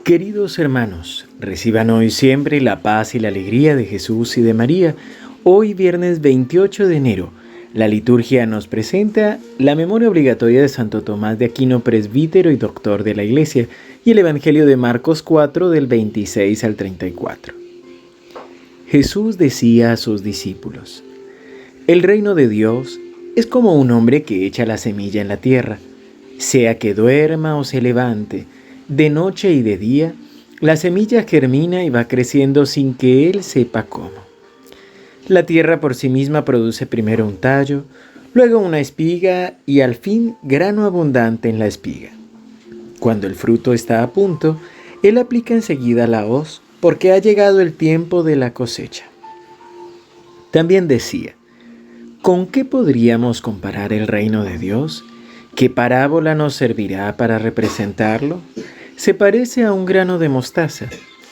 Queridos hermanos, reciban hoy siempre la paz y la alegría de Jesús y de María. Hoy viernes 28 de enero, la liturgia nos presenta la memoria obligatoria de Santo Tomás de Aquino, presbítero y doctor de la Iglesia, y el Evangelio de Marcos 4 del 26 al 34. Jesús decía a sus discípulos: el reino de Dios es como un hombre que echa la semilla en la tierra. Sea que duerma o se levante, de noche y de día, la semilla germina y va creciendo sin que él sepa cómo. La tierra por sí misma produce primero un tallo, luego una espiga y al fin grano abundante en la espiga. Cuando el fruto está a punto, él aplica enseguida la hoz, porque ha llegado el tiempo de la cosecha. También decía: ¿con qué podríamos comparar el reino de Dios? ¿Qué parábola nos servirá para representarlo? Se parece a un grano de mostaza.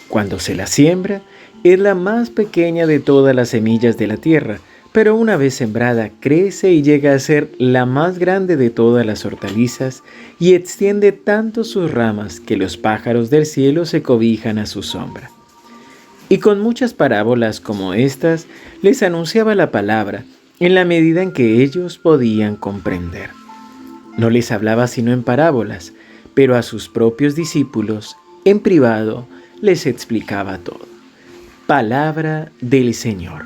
Cuando se la siembra, es la más pequeña de todas las semillas de la tierra, pero una vez sembrada crece y llega a ser la más grande de todas las hortalizas y extiende tanto sus ramas que los pájaros del cielo se cobijan a su sombra. Y con muchas parábolas como estas, les anunciaba la palabra en la medida en que ellos podían comprender. No les hablaba sino en parábolas, pero a sus propios discípulos, en privado, les explicaba todo. Palabra del Señor.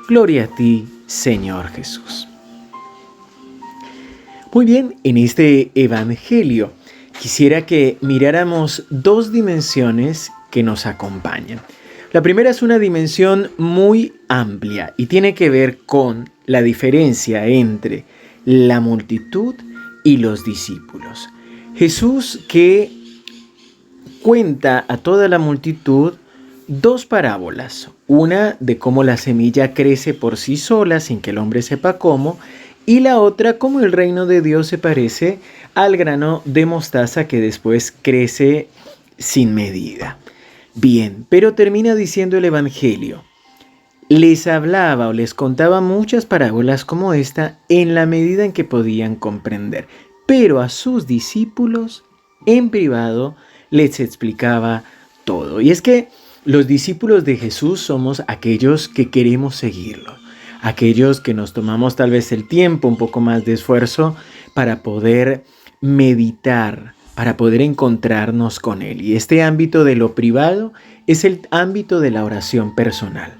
Gloria a ti, Señor Jesús. Muy bien, en este Evangelio quisiera que miráramos dos dimensiones que nos acompañan. La primera es una dimensión muy amplia y tiene que ver con la diferencia entre la multitud y los discípulos. Jesús que cuenta a toda la multitud dos parábolas, una de cómo la semilla crece por sí sola sin que el hombre sepa cómo, y la otra cómo el reino de Dios se parece al grano de mostaza que después crece sin medida. Bien, pero termina diciendo el Evangelio: les hablaba o les contaba muchas parábolas como esta en la medida en que podían comprender, pero a sus discípulos en privado les explicaba todo. Y es que los discípulos de Jesús somos aquellos que queremos seguirlo, aquellos que nos tomamos tal vez el tiempo, un poco más de esfuerzo para poder meditar, para poder encontrarnos con Él. Y este ámbito de lo privado es el ámbito de la oración personal.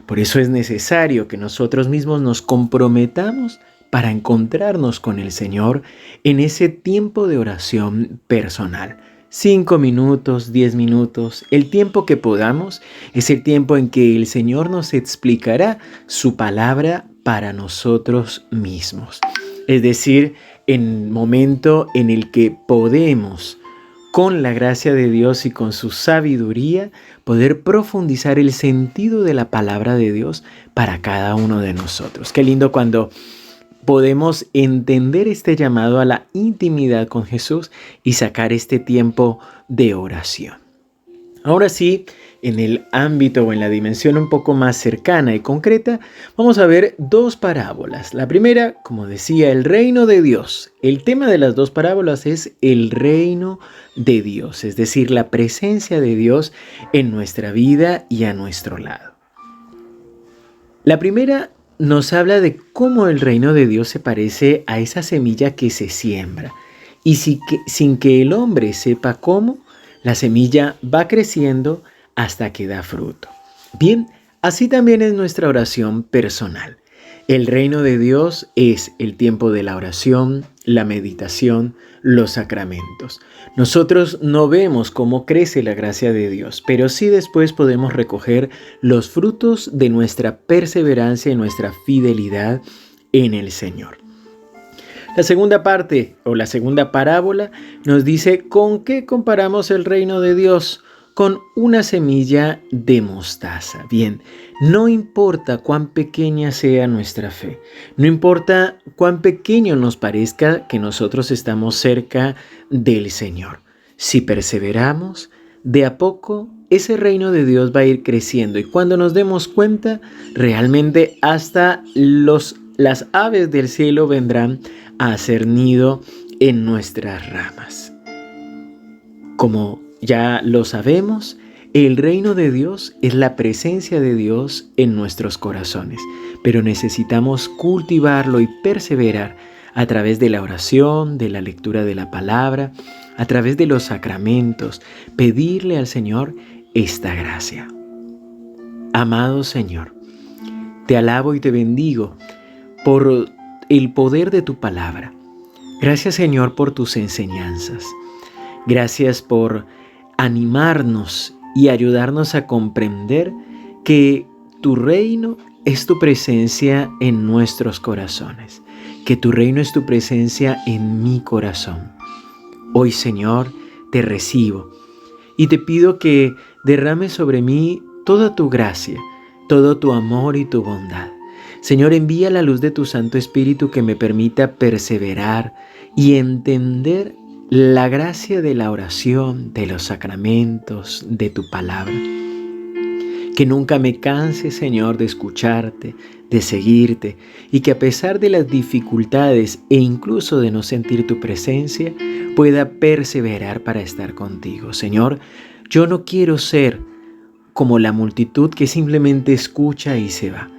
Por eso es necesario que nosotros mismos nos comprometamos para encontrarnos con el Señor en ese tiempo de oración personal. 5 minutos, 10 minutos, el tiempo que podamos, es el tiempo en que el Señor nos explicará su palabra para nosotros mismos. Es decir, en el momento en el que podemos, con la gracia de Dios y con su sabiduría, poder profundizar el sentido de la palabra de Dios para cada uno de nosotros. Qué lindo cuando podemos entender este llamado a la intimidad con Jesús y sacar este tiempo de oración. Ahora sí, en el ámbito o en la dimensión un poco más cercana y concreta, vamos a ver dos parábolas. La primera, como decía, el reino de Dios. El tema de las dos parábolas es el reino de Dios, es decir, la presencia de Dios en nuestra vida y a nuestro lado. La primera nos habla de cómo el reino de Dios se parece a esa semilla que se siembra y sin que el hombre sepa cómo, la semilla va creciendo hasta que da fruto. Bien, así también es nuestra oración personal. El reino de Dios es el tiempo de la oración, la meditación, los sacramentos. Nosotros no vemos cómo crece la gracia de Dios, pero sí después podemos recoger los frutos de nuestra perseverancia y nuestra fidelidad en el Señor. La segunda parte o la segunda parábola nos dice ¿con qué comparamos el reino de Dios? Con una semilla de mostaza. Bien, no importa cuán pequeña sea nuestra fe, no importa cuán pequeño nos parezca que nosotros estamos cerca del Señor. Si perseveramos, de a poco ese reino de Dios va a ir creciendo y cuando nos demos cuenta, realmente hasta las aves del cielo vendrán a hacer nido en nuestras ramas. Como ya lo sabemos, el reino de Dios es la presencia de Dios en nuestros corazones, pero necesitamos cultivarlo y perseverar a través de la oración, de la lectura de la palabra, a través de los sacramentos, pedirle al Señor esta gracia. Amado Señor, te alabo y te bendigo por el poder de tu palabra. Gracias, Señor, por tus enseñanzas. Gracias por animarnos y ayudarnos a comprender que tu reino es tu presencia en nuestros corazones, que tu reino es tu presencia en mi corazón. Hoy, Señor, te recibo y te pido que derrames sobre mí toda tu gracia, todo tu amor y tu bondad. Señor, envía la luz de tu Santo Espíritu que me permita perseverar y entender la gracia de la oración, de los sacramentos, de tu palabra. Que nunca me canse, Señor, de escucharte, de seguirte, y que a pesar de las dificultades e incluso de no sentir tu presencia, pueda perseverar para estar contigo. Señor, yo no quiero ser como la multitud que simplemente escucha y se va.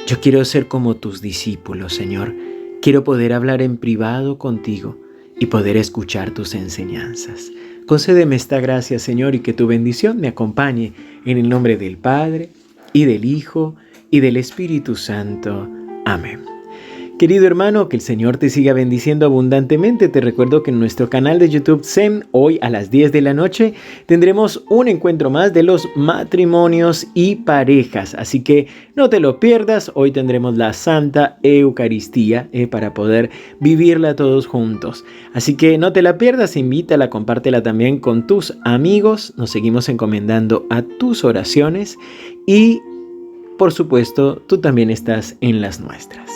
Yo quiero ser como tus discípulos, Señor. Quiero poder hablar en privado contigo y poder escuchar tus enseñanzas. Concédeme esta gracia, Señor, y que tu bendición me acompañe en el nombre del Padre, y del Hijo, y del Espíritu Santo. Amén. Querido hermano, que el Señor te siga bendiciendo abundantemente. Te recuerdo que en nuestro canal de YouTube SEM, hoy a las 10 de la noche, tendremos un encuentro más de los matrimonios y parejas. Así que no te lo pierdas. Hoy tendremos la Santa Eucaristía para poder vivirla todos juntos. Así que no te la pierdas, invítala, compártela también con tus amigos. Nos seguimos encomendando a tus oraciones y, por supuesto, tú también estás en las nuestras.